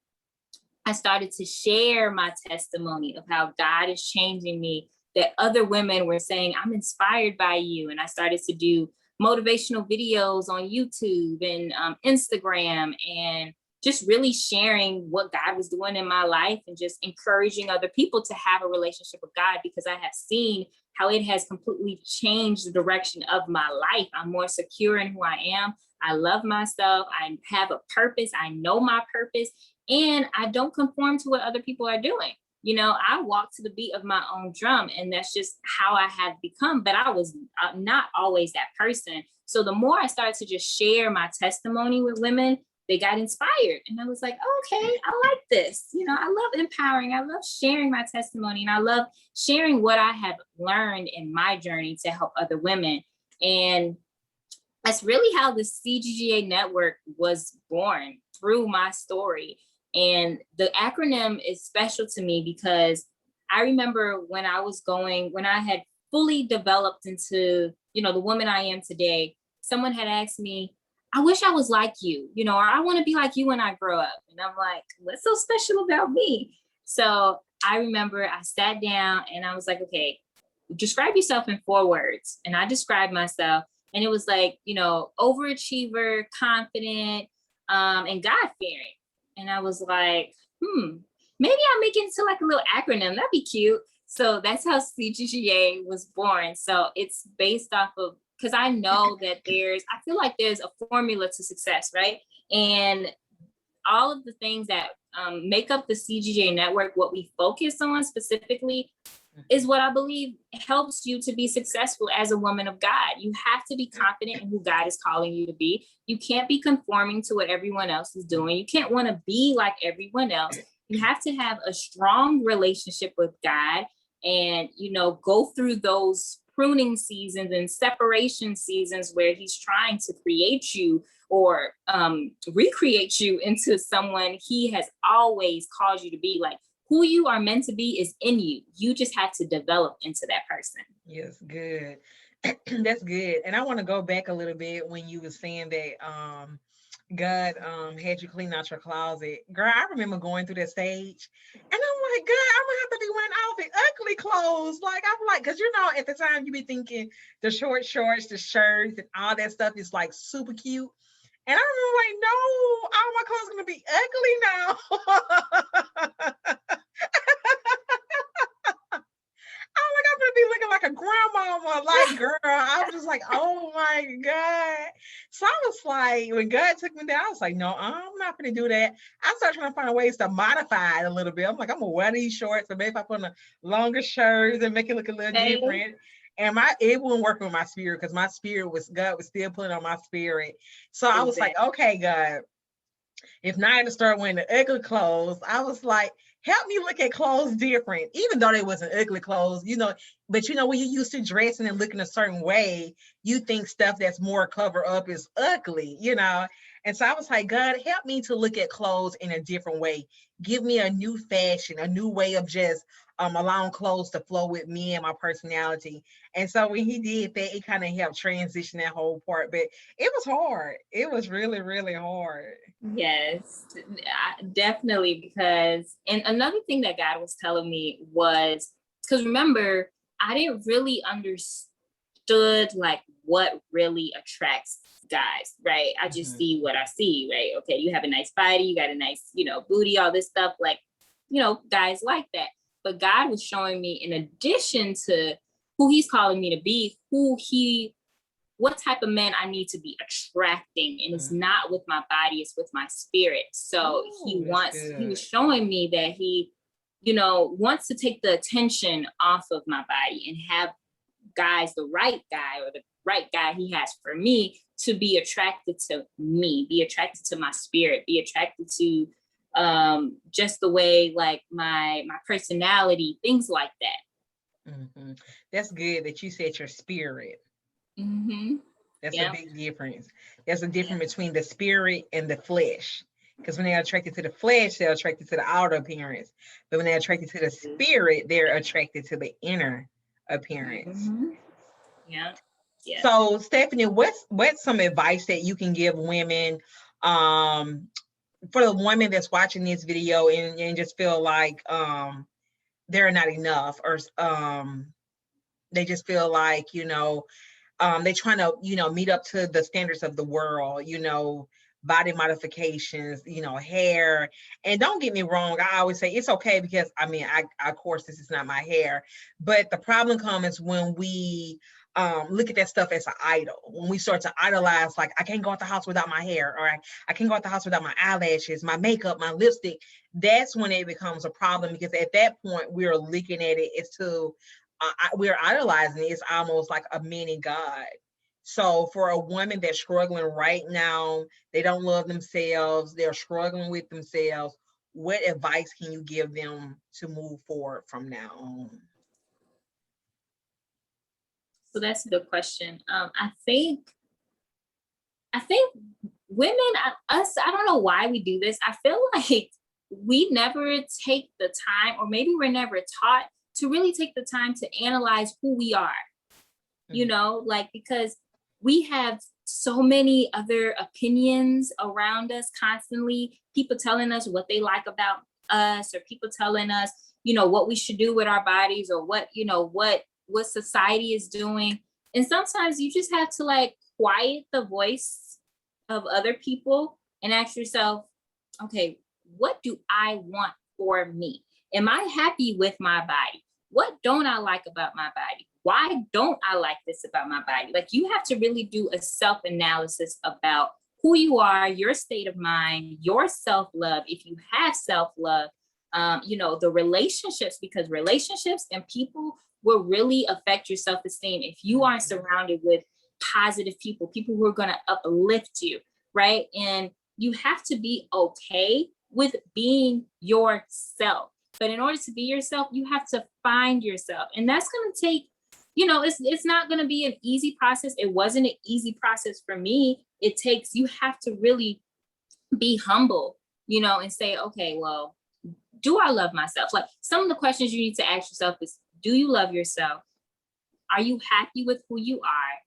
I started to share my testimony of how God is changing me that other women were saying, I'm inspired by you. And I started to do motivational videos on YouTube and Instagram, and just really sharing what God was doing in my life and just encouraging other people to have a relationship with God, because I have seen how it has completely changed the direction of my life. I'm more secure in who I am. I love myself. I have a purpose. I know my purpose, and I don't conform to what other people are doing. I walk to the beat of my own drum, and that's just how I have become. But I was not always that person. So the more I started to just share my testimony with women, they got inspired. And I was like, okay, I like this. You know, I love empowering. I love sharing my testimony, and I love sharing what I have learned in my journey to help other women. And that's really how the CGGA network was born, through my story. And the acronym is special to me because I remember when I had fully developed into, you know, the woman I am today, someone had asked me, I wish I was like you, you know, or I want to be like you when I grow up. And I'm like, what's so special about me? So I remember I sat down and I was like, okay, describe yourself in 4 words. And I described myself, and it was like, you know, overachiever, confident, and God-fearing. And I was like, maybe I'll make it into like a little acronym. That'd be cute. So that's how CGGA was born. So it's based off of, because I know that I feel like there's a formula to success, right? And all of the things that make up the CGGA network, what we focus on specifically, is what I believe helps you to be successful as a woman of God. You have to be confident in who God is calling you to be. You can't be conforming to what everyone else is doing. You can't want to be like everyone else. You have to have a strong relationship with God, and, you know, go through those pruning seasons and separation seasons where he's trying to create you or recreate you into someone he has always called you to be. Like, who you are meant to be is in you. You just have to develop into that person. Yes, good. That's good. And I want to go back a little bit when you were saying that God had you clean out your closet. Girl, I remember going through that stage, and I'm like, God, I'm gonna have to be wearing all the ugly clothes. Like, I'm like, because you know, at the time you be thinking the short shorts, the shirts, and all that stuff is like super cute. And I remember like, no, all my clothes gonna be ugly now. I'm like, I'm gonna be looking like a grandmama. Like, girl, I was just like, oh my God. So I was like, when God took me there, I was like, no, I'm not gonna do that. I started trying to find ways to modify it a little bit. I'm like, I'm gonna wear these shorts, but maybe if I put on a longer shirts and make it look a little different. And it wouldn't work with my spirit, because my spirit God was still putting on my spirit. So I was like, okay, God, if not, I had to start wearing the ugly clothes. I was like, help me look at clothes different, even though they wasn't ugly clothes, you know. But you know, when you're used to dressing and looking a certain way, you think stuff that's more cover up is ugly, you know. And so I was like, God, help me to look at clothes in a different way. Give me a new fashion, a new way of just allowing clothes to flow with me and my personality. And so when he did that, it kind of helped transition that whole part. But it was hard. It was really, really hard. Yes, definitely. Because, and another thing that God was telling me was, because remember, I didn't really understood like what really attracts guys, right? I just see what I see, right? Okay, you have a nice body, you got a nice, you know, booty, all this stuff, like, you know, guys like that. But God was showing me, in addition to who he's calling me to be, what type of men I need to be attracting. And it's not with my body, it's with my spirit. So he was showing me that he, you know, wants to take the attention off of my body and have guys, the right guy or the right guy he has for me, to be attracted to me, be attracted to my spirit, be attracted to just the way, like my personality, things like that. That's good that you said your spirit. That's a big difference. There's a difference between the spirit and the flesh. Because when they're attracted to the flesh, they're attracted to the outer appearance. But when they're attracted to the spirit, they're attracted to the inner appearance. Yeah. So, Stephanie, what's some advice that you can give women, for the women that's watching this video and just feel like they're not enough, or they just feel like, you know, they're trying to, you know, meet up to the standards of the world, you know, body modifications, you know, hair. And don't get me wrong, I always say it's okay, because I mean, I of course, this is not my hair, but the problem comes when we look at that stuff as an idol. When we start to idolize, like, I can't go out the house without my hair, or I can't go out the house without my eyelashes, my makeup, my lipstick. That's when it becomes a problem, because at that point we're looking at it as to we're idolizing it. It's almost like a mini God. So for a woman that's struggling right now, they don't love themselves, they're struggling with themselves, what advice can you give them to move forward from now on? So that's a good question. I think women, us, I don't know why we do this. I feel like we never take the time, or maybe we're never taught to really take the time to analyze who we are, like, because we have so many other opinions around us constantly, people telling us what they like about us, or people telling us, what we should do with our bodies, or what society is doing. And sometimes you just have to like quiet the voice of other people and ask yourself, okay, what do I want for me? Am I happy with my body? What don't I like about my body? Why don't I like this about my body? Like, you have to really do a self-analysis about who you are, your state of mind, your self-love, if you have self-love, the relationships, because relationships and people will really affect your self-esteem if you aren't surrounded with positive people who are going to uplift you, right? And you have to be okay with being yourself. But in order to be yourself, you have to find yourself. And that's going to take, it's not going to be an easy process. It wasn't an easy process for me. You have to really be humble, and say, okay, well, do I love myself? Like, some of the questions you need to ask yourself is, do you love yourself? Are you happy with who you are?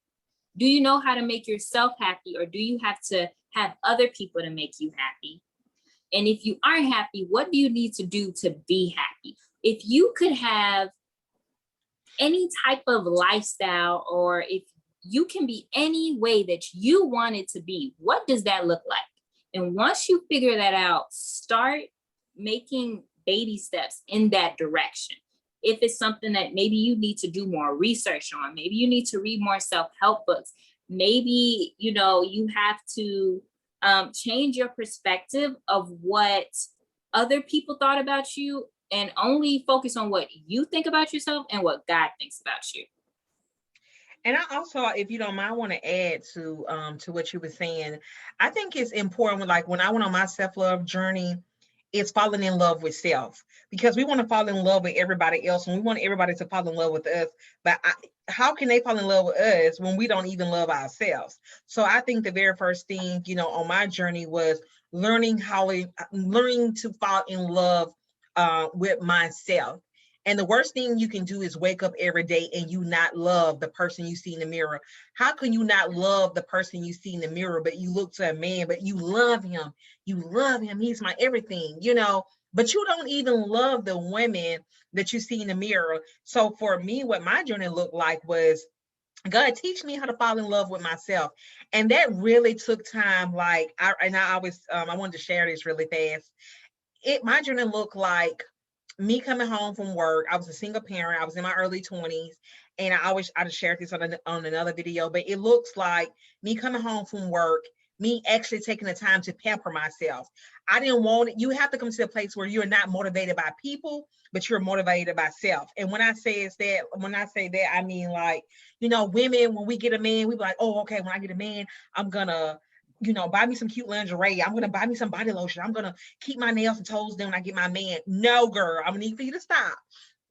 Do you know how to make yourself happy, or do you have to have other people to make you happy? And if you aren't happy, what do you need to do to be happy? If you could have any type of lifestyle, or if you can be any way that you want it to be, what does that look like? And once you figure that out, start making baby steps in that direction. If it's something that maybe you need to do more research on, maybe you need to read more self-help books, maybe, you have to change your perspective of what other people thought about you, and only focus on what you think about yourself and what God thinks about you. And I also, if you don't mind, want to add to what you were saying. I think it's important, like when I went on my self-love journey, it's falling in love with self, because we want to fall in love with everybody else and we want everybody to fall in love with us. But how can they fall in love with us when we don't even love ourselves? So I think the very first thing, on my journey was learning to fall in love with myself. And the worst thing you can do is wake up every day and you not love the person you see in the mirror. How can you not love the person you see in the mirror, but you look to a man, but you love him? You love him. He's my everything, but you don't even love the women that you see in the mirror. So for me, what my journey looked like was, God, teach me how to fall in love with myself. And that really took time. Like, I wanted to share this really fast. My journey looked like me coming home from work. I was a single parent. I was in my early 20s. And I just shared this on another video, but it looks like me coming home from work, me actually taking the time to pamper myself. I didn't want it. You have to come to a place where you're not motivated by people, but you're motivated by self. And when I say that, I mean, like, women, when we get a man, we be like, oh, okay, when I get a man, I'm gonna, buy me some cute lingerie. I'm gonna buy me some body lotion. I'm gonna keep my nails and toes done when I get my man. No, girl, I'm gonna need for you to stop.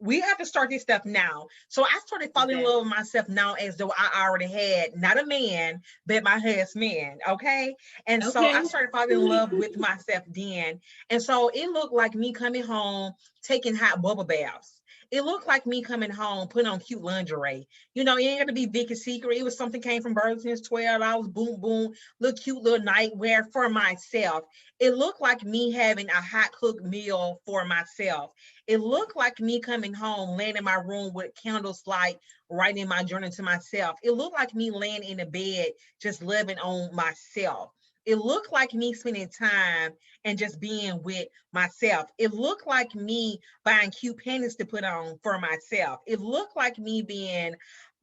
We have to start this stuff now. So I started falling in love with myself now, as though I already had not a man, but my husband. Okay. And so I started falling in love with myself then. And so it looked like me coming home, taking hot bubble baths. It looked like me coming home, putting on cute lingerie. It ain't got to be Vicky's Secret. It was something came from Burlington's, $12, boom, boom, little cute little nightwear for myself. It looked like me having a hot cooked meal for myself. It looked like me coming home, laying in my room with candles light, writing my journal to myself. It looked like me laying in the bed, just living on myself. It looked like me spending time and just being with myself. It looked like me buying cute panties to put on for myself. It looked like me being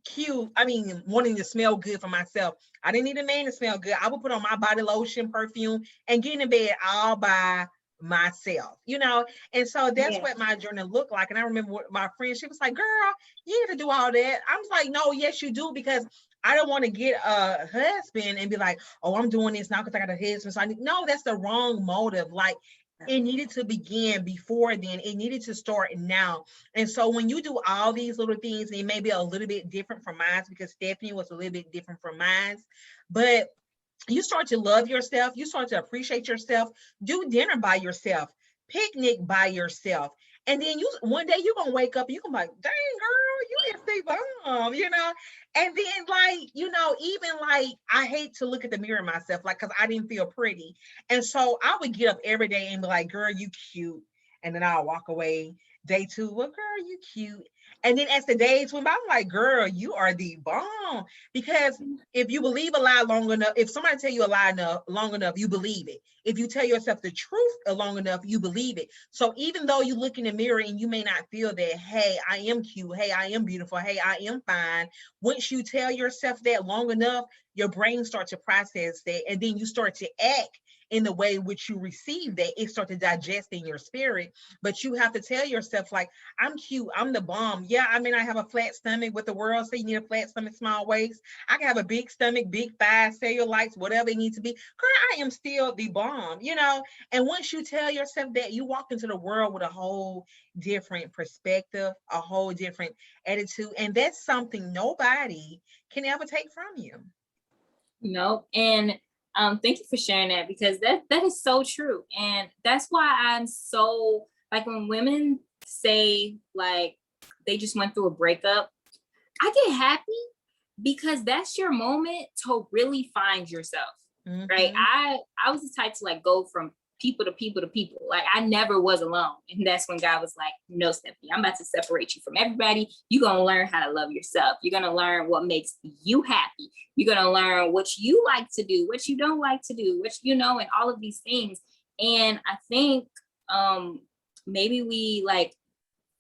cute. I mean, wanting to smell good for myself. I didn't need a man to smell good. I would put on my body lotion, perfume, and get in bed all by myself, you know? And so that's Yeah. what my journey looked like. And I remember what my friend, she was like, girl, you need to do all that. I was like, no, yes, you do, because I don't want to get a husband and be like, oh, I'm doing this now because I got a husband. So no, that's the wrong motive. Like, it needed to begin before then. It needed to start now. And so when you do all these little things, it may be a little bit different from mine, because Stephanie was a little bit different from mine. But you start to love yourself, you start to appreciate yourself, do dinner by yourself, picnic by yourself. And then you one day you're gonna wake up and you're gonna be like, dang girl, you is the bomb, you know? And then like, you know, even like I hate to look at the mirror myself, like because I didn't feel pretty. And so I would get up every day and be like, girl, you cute. And then I'll walk away. Day two, well, girl, you cute. And then as the days went by, I'm like, girl, you are the bomb. Because if you believe a lie long enough, if somebody tell you a lie long enough, you believe it. If you tell yourself the truth long enough, you believe it. So even though you look in the mirror and you may not feel that, hey, I am cute, hey, I am beautiful, hey, I am fine. Once you tell yourself that long enough, your brain starts to process that, and then you start to act in the way which you receive that. It starts to digest in your spirit. But you have to tell yourself, like, I'm cute, I'm the bomb. Yeah, I mean, I have a flat stomach, what the world say you need a flat stomach, small waist. I can have a big stomach, big thighs, cellulites, whatever it needs to be. Girl, I am still the bomb, you know? And once you tell yourself that, you walk into the world with a whole different perspective, a whole different attitude. And that's something nobody can ever take from you. No, and thank you for sharing that, because that is so true. And that's why I'm so, like, when women say like they just went through a breakup, I get happy, because that's your moment to really find yourself. Right? I was the type to like go from people to people to people. Like, I never was alone. And that's when God was like, no, Stephanie, I'm about to separate you from everybody. You're going to learn how to love yourself. You're going to learn what makes you happy. You're going to learn what you like to do, what you don't like to do, which, you know, and all of these things. And I think maybe we like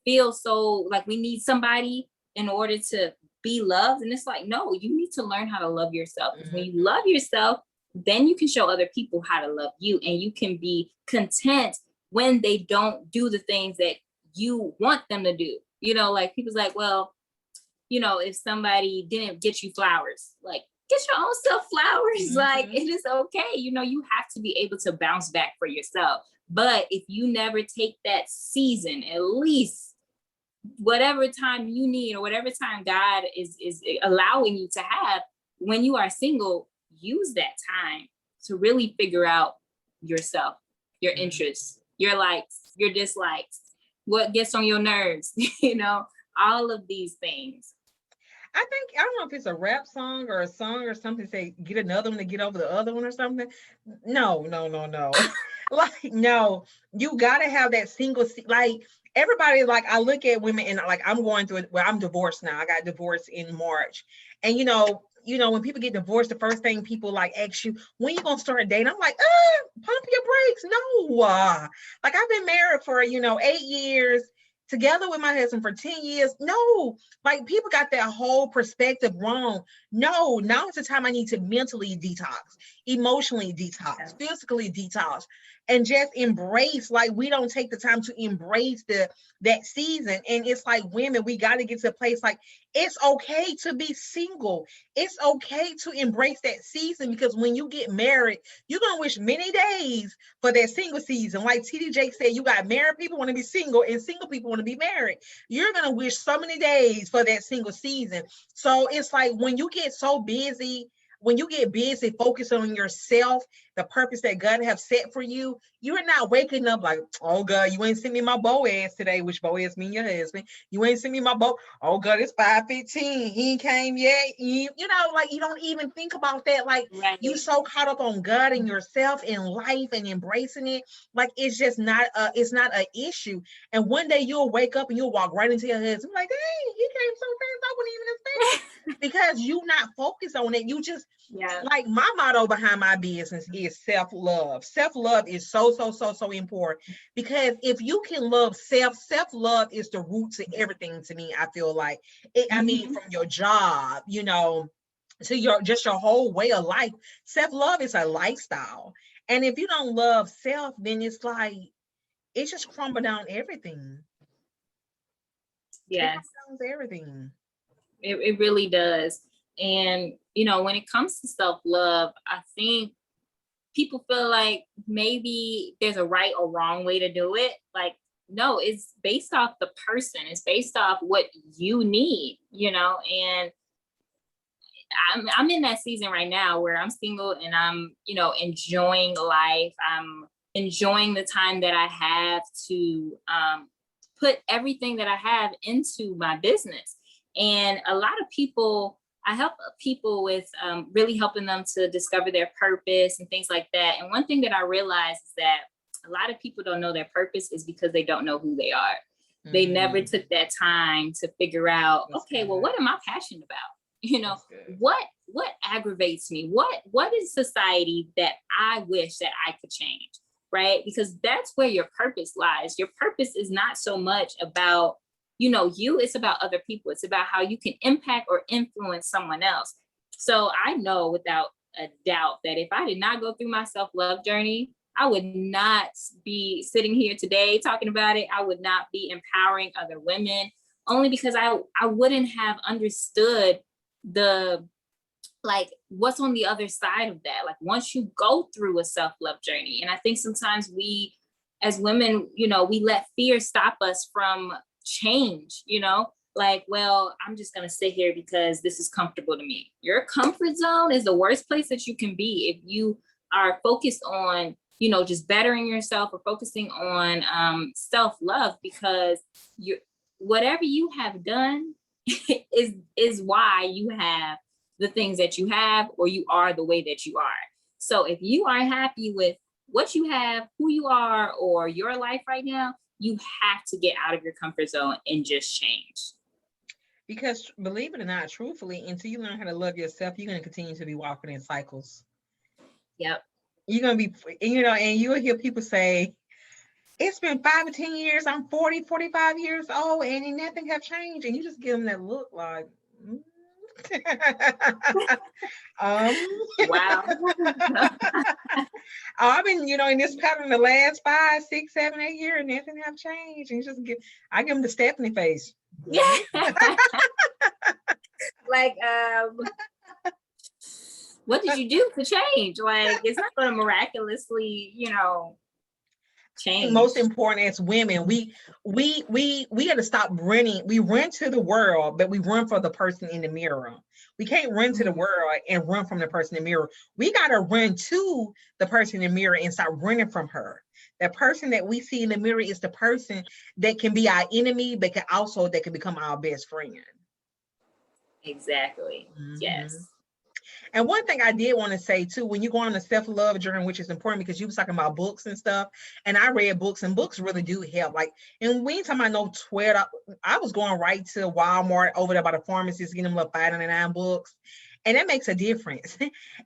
feel so like we need somebody in order to be loved. And it's like, no, you need to learn how to love yourself. Because when you love yourself, then you can show other people how to love you, and you can be content when they don't do the things that you want them to do. You know, like people's like, well, you know, if somebody didn't get you flowers, like, get your own self flowers. Like, it is okay. You know, you have to be able to bounce back for yourself. But if you never take that season, at least whatever time you need or whatever time God is allowing you to have when you are single, use that time to really figure out yourself, your interests, your likes, your dislikes, what gets on your nerves, you know, all of these things. I think, I don't know if it's a rap song or a song or something, say get another one to get over the other one or something. No. Like, no, you gotta have that single, like, everybody, like, I look at women and like, I'm going through it, well, I'm divorced now. I got divorced in March. And when people get divorced, the first thing people like ask you, when you gonna start dating? I'm like, pump your brakes. No. Like, I've been married for 8 years, together with my husband for 10 years. No, like, people got that whole perspective wrong. No, now is the time I need to mentally detox, emotionally detox, physically detox, and just embrace. Like, we don't take the time to embrace that season. And it's like, women, we got to get to a place like, it's okay to be single. It's okay to embrace that season, because when you get married, you're gonna wish many days for that single season. Like TD Jake said, you got married people want to be single, and single people want to be married. You're gonna wish so many days for that single season. So it's like, when you get so busy, when you get busy focusing on yourself, the purpose that God have set for you, you're not waking up like, oh God, you ain't sent me my Boaz today, which Boaz mean your husband. You ain't sent me my oh God, it's 5:15. He ain't came yet. Like, you don't even think about that. Like, you so caught up on God and yourself and life and embracing it. Like, it's just not it's not an issue. And one day you'll wake up and you'll walk right into your husband like, hey, he came so fast, I wouldn't even expect it. Because you not focused on it. You just, like, my motto behind my business is self-love. Self-love is so important, because if you can love self-love is the root to everything to me. I feel like it, I mean, from your job, to your whole way of life. Self-love is a lifestyle. And if you don't love self, then it's like, it just crumble down everything. It Yes, crumbles down everything. it really does. And, you know, when it comes to self-love, I think people feel like maybe there's a right or wrong way to do it. Like, no, it's based off the person. It's based off what you need, you know, and I'm in that season right now where I'm single and I'm, you know, enjoying life. I'm enjoying the time that I have to put everything that I have into my business. And a lot of people, I help people with really helping them to discover their purpose and things like that. And one thing that I realized is that a lot of people don't know their purpose is because they don't know who they are. They never took that time to figure out, okay, well, what am I passionate about? You know, what aggravates me? What is society that I wish that I could change? Right? Because that's where your purpose lies. Your purpose is not so much about, you know, you, it's about other people. It's about how you can impact or influence someone else. So I know without a doubt that if I did not go through my self-love journey, I would not be sitting here today talking about it. I would not be empowering other women, only because I wouldn't have understood the, like, what's on the other side of that. Like, once you go through a self-love journey, and I think sometimes we as women, you know, we let fear stop us from change, you know, like, well, I'm just going to sit here because this is comfortable to me. Your comfort zone is the worst place that you can be if you are focused on, you know, just bettering yourself or focusing on self-love, because you, whatever you have done is why you have the things that you have, or you are the way that you are. So if you are happy with what you have, who you are, or your life right now, you have to get out of your comfort zone and just change. Because believe it or not, truthfully, until you learn how to love yourself, you're going to continue to be walking in cycles. Yep. You're going to be, you know, and you'll hear people say, it's been 5 or 10 years, I'm 40, 45 years old, and nothing have changed. And you just give them that look like, Wow. I've been, you know, in this pattern the last 5, 6, 7, 8 years, and nothing have changed. And you just I give them the Stephanie face. Yeah. Like, what did you do to change? Like, it's not going to miraculously, you know, change. Most important as women, we got to stop running. We run to the world, but we run for the person in the mirror. We can't run to the world and run from the person in the mirror. We got to run to the person in the mirror and stop running from her. That person that we see in the mirror is the person that can be our enemy, but that can become our best friend. Exactly. Yes. And one thing I did want to say too, when you go on a self-love journey, which is important because you was talking about books and stuff, and I read books, and books really do help. Like, and anytime I know Twitter, I was going right to Walmart over there by the pharmacist, getting them little $5.99 books, and that makes a difference.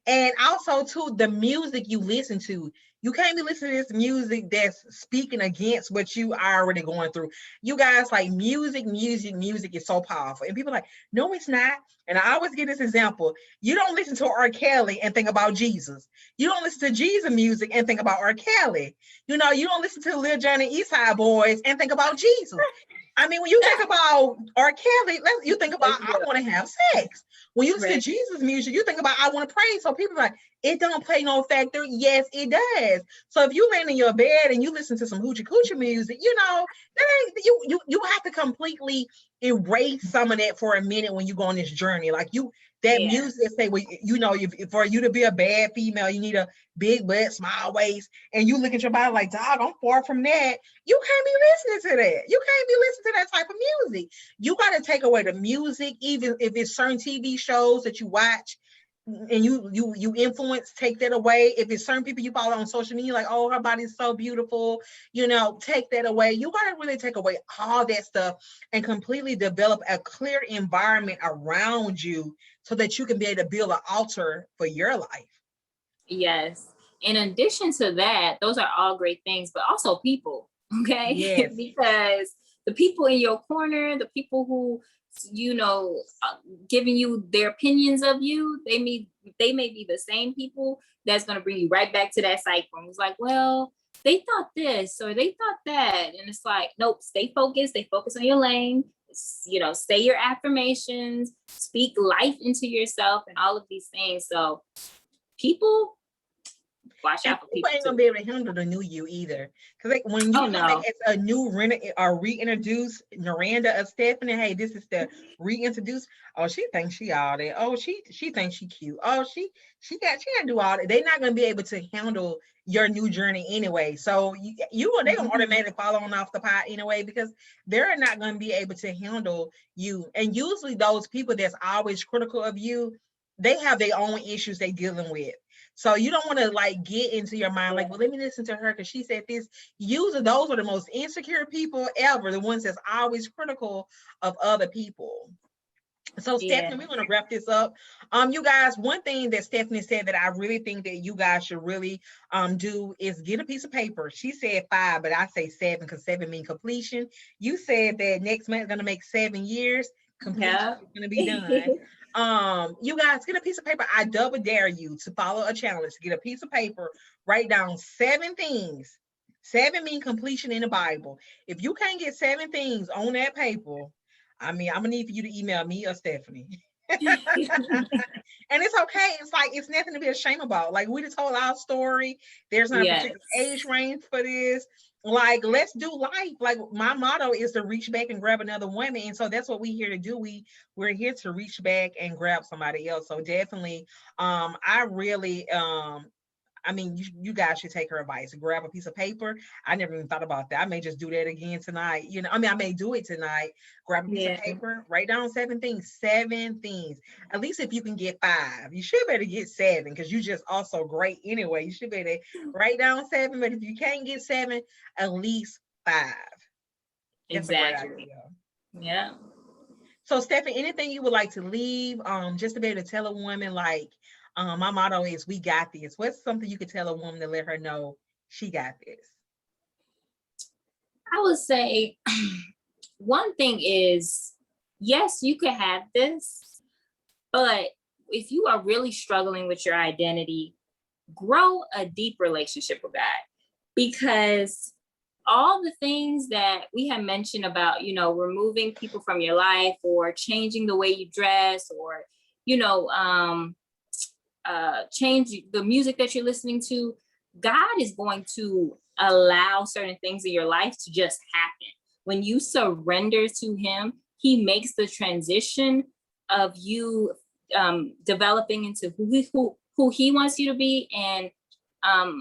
And also too, the music you listen to. You can't be listening to this music that's speaking against what you are already going through. You guys, like, music is so powerful. And people are like, no, it's not. And I always give this example. You don't listen to R. Kelly and think about Jesus. You don't listen to Jesus music and think about R. Kelly. You know, you don't listen to Lil Jon and East Side Boys and think about Jesus. I mean, when you think about R. Kelly, you think about, I want to have sex. When you listen to Jesus music, you think about, I want to pray. So people are like, it don't play no factor. Yes, it does. So if you lay in your bed and you listen to some hoochie coochie music, you know, you have to completely erase some of that for a minute when you go on this journey. Like, music say, well, you know, for you to be a bad female, you need a big butt, small waist, and you look at your body like, dog, I'm far from that. You can't be listening to that. You can't be listening to that type of music. You got to take away the music, even if it's certain TV shows that you watch and you influence, take that away. If it's certain people you follow on social media, like, oh, her body's so beautiful, you know, take that away. You got to really take away all that stuff and completely develop a clear environment around you so that you can be able to build an altar for your life. Yes. In addition to that, those are all great things, but also people. Okay. Yes. Because the people in your corner, the people who, giving you their opinions of you, they may be the same people that's going to bring you right back to that cycle. It's like, well, they thought this or they thought that. And it's like, nope, stay focused on your lane, say your affirmations, speak life into yourself and all of these things. So people, watch out for people ain't gonna be able to handle the new you either. Because like when you come back as a new reintroduce Miranda of Stephanie, hey, this is the reintroduce. Oh, she thinks she all that. Oh, she thinks she cute. Oh, she gotta do all that. They're not gonna be able to handle your new journey anyway. So they gonna automatically fall on off the pot anyway, because they're not gonna be able to handle you. And usually those people that's always critical of you, they have their own issues they dealing with. So you don't want to like get into your mind like, well, let me listen to her because she said this. Usually those are the most insecure people ever, the ones that's always critical of other people. So Stephanie, we're going to wrap this up. You guys, one thing that Stephanie said that I really think that you guys should really do is get a piece of paper. She said 5, but I say 7 because 7 means completion. You said that next month is going to make 7 years. Completion is going to be done. You guys, get a piece of paper. I double dare you to follow a challenge. Get a piece of paper, write down 7 things. 7 mean completion in the Bible. If you can't get 7 things on that paper, I mean, I'm gonna need for you to email me or Stephanie. And it's okay. It's like, it's nothing to be ashamed about. Like, we just told our story. There's not a particular age range for this. Like, let's do life. Like, my motto is to reach back and grab another woman. And so that's what we're here to do. We're here to reach back and grab somebody else. So definitely, I really, I mean, you guys should take her advice. Grab a piece of paper. I never even thought about that. I may just do that again tonight. I may do it tonight. Grab a piece of paper, write down 7 things. 7 things. At least if you can get 5, you should better get 7 because you just also great anyway. You should better write down 7, but if you can't get 7, at least 5. Exactly. Yeah. So Stephanie, anything you would like to leave, just to be able to tell a woman like, my motto is we got this. What's something you could tell a woman to let her know she got this? I would say one thing is, yes, you could have this, but if you are really struggling with your identity, grow a deep relationship with God, because all the things that we have mentioned about, removing people from your life or changing the way you dress or, change the music that you're listening to, God is going to allow certain things in your life to just happen. When you surrender to him, he makes the transition of you developing into who he wants you to be, and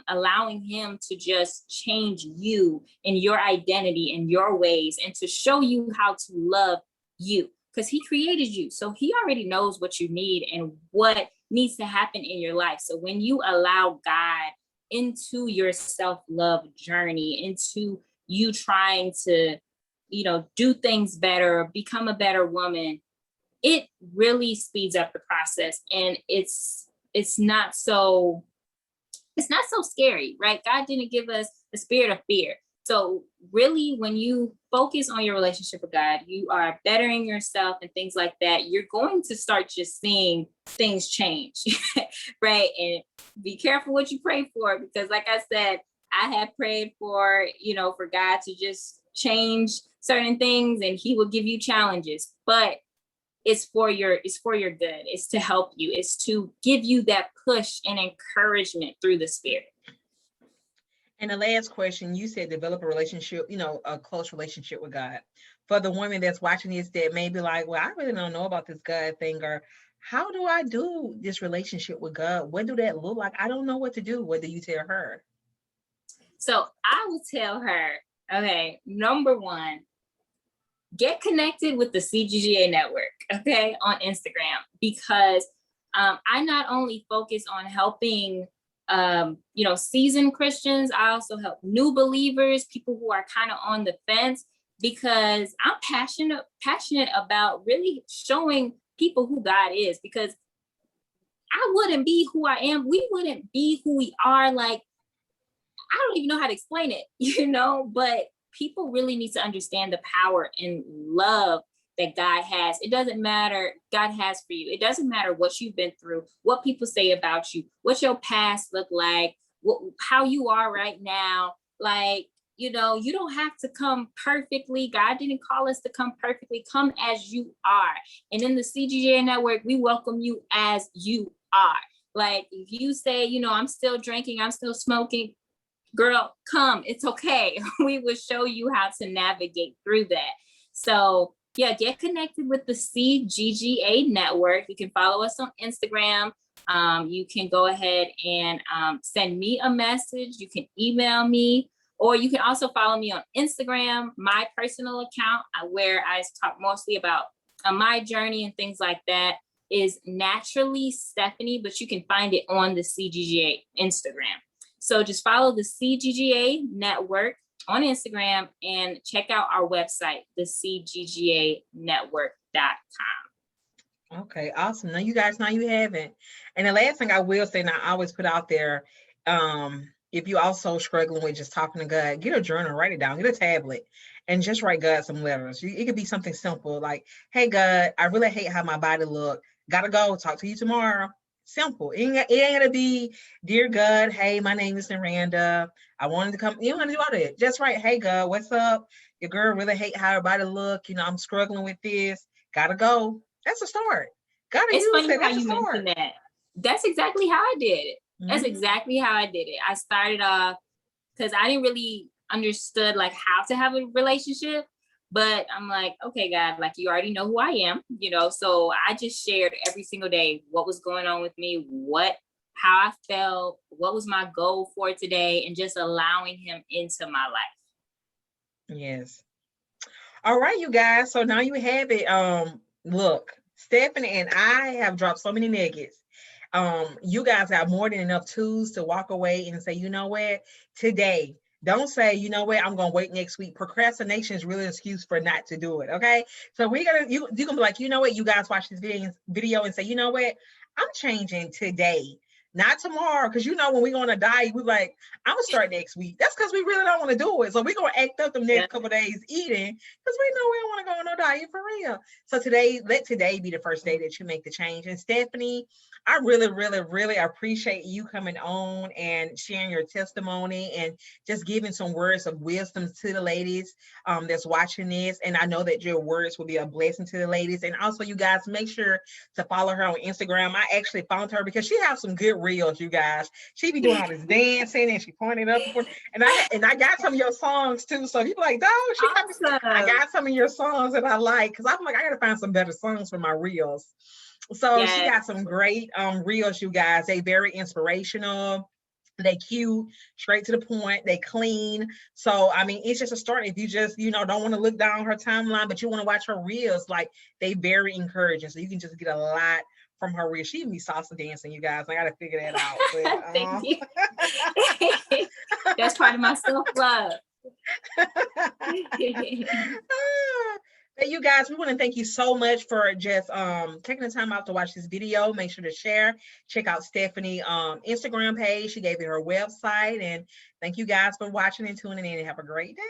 allowing him to just change you and your identity and your ways, and to show you how to love you, because he created you. So he already knows what you need and what needs to happen in your life. So when you allow God into your self-love journey, into you trying to, do things better, become a better woman, it really speeds up the process. And it's not so scary, right? God didn't give us the spirit of fear. So really, when you focus on your relationship with God, you are bettering yourself and things like that. You're going to start just seeing things change, right? And be careful what you pray for, because like I said, I have prayed for, for God to just change certain things, and he will give you challenges, but it's for your good. It's to help you. It's to give you that push and encouragement through the spirit. And the last question, you said develop a relationship, a close relationship with God. For the women that's watching this that may be like, well, I really don't know about this God thing, or how do I do this relationship with God? What do that look like? I don't know what to do. What do you tell her? So I will tell her, okay, number 1, get connected with the CGGA network, okay, on Instagram, because I not only focus on helping seasoned Christians, I also help new believers, people who are kind of on the fence, because I'm passionate about really showing people who God is, because I wouldn't be who I am. We wouldn't be who we are. Like, I don't even know how to explain it, but people really need to understand the power and love that God has. It doesn't matter, God has for you. It doesn't matter what you've been through, what people say about you, what your past look like, how you are right now. Like, you know, you don't have to come perfectly. God didn't call us to come perfectly. Come as you are. And in the CGJ network, we welcome you as you are. Like, if you say, you know, I'm still drinking, I'm still smoking, girl, come, it's okay. We will show you how to navigate through that. So yeah, get connected with the CGGA network. You can follow us on Instagram. You can go ahead and send me a message. You can email me, or you can also follow me on Instagram, my personal account, where I talk mostly about my journey and things like that, is Naturally Stephanie, but you can find it on the CGGA Instagram. So just follow the CGGA network on Instagram and check out our website, thecgganetwork.com. Okay, awesome. Now you guys, now you have it. And the last thing I will say, now I always put out there, if you also struggling with just talking to God, get a journal, write it down, get a tablet, and just write God some letters. It could be something simple like, hey God, I really hate how my body look. Gotta go, talk to you tomorrow. Simple. It ain't gonna be, dear God, hey, my name is Miranda. I wanted to come. You don't want to do all that. Just write, hey God, what's up? Your girl really hate how her body look. You know, I'm struggling with this. Gotta go. That's a start. Gotta It's use funny it. how That's a you start. mentioned that. That's exactly how I did it. That's exactly how I did it. I started off because I didn't really understood like how to have a relationship, but I'm like, okay, God, like you already know who I am, you know. So I just shared every single day what was going on with me, how I felt, what was my goal for today, and just allowing him into my life. Yes. All right, you guys. So now you have it. Look, Stephanie and I have dropped so many nuggets. You guys have more than enough tools to walk away and say, you know what, today, don't say, you know what, I'm gonna wait next week. Procrastination is really an excuse for not to do it. Okay. So you can be like, you know what, you guys watch this video and say, you know what, I'm changing today. Not tomorrow, because you know when we're gonna die, we're like, I'm gonna start next week. That's because we really don't want to do it. So we're gonna act up the next couple of days eating because we know we don't want to go on no diet for real. So let today be the first day that you make the change. And Stephanie, I really, really, really appreciate you coming on and sharing your testimony and just giving some words of wisdom to the ladies that's watching this. And I know that your words will be a blessing to the ladies. And also, you guys, make sure to follow her on Instagram. I actually found her because she has some good reels, you guys. She be doing all this dancing and she pointed up. And I got some of your songs too. So people like, dog, Awesome. I got some of your songs that I like, because I'm like, I gotta find some better songs for my reels. So yes. She got some great reels, you guys. They very inspirational. They cute, straight to the point. They clean. So I mean, it's just a start. If you just, you know, don't want to look down her timeline, but you want to watch her reels, like they very encouraging. So you can just get a lot from her reels. She even be salsa dancing, you guys. I gotta figure that out. But, thank you. That's part of my self-love. But you guys, we want to thank you so much for just taking the time out to watch this video. Make sure to share. Check out Stephanie's Instagram page. She gave you her website. And thank you guys for watching and tuning in. Have a great day.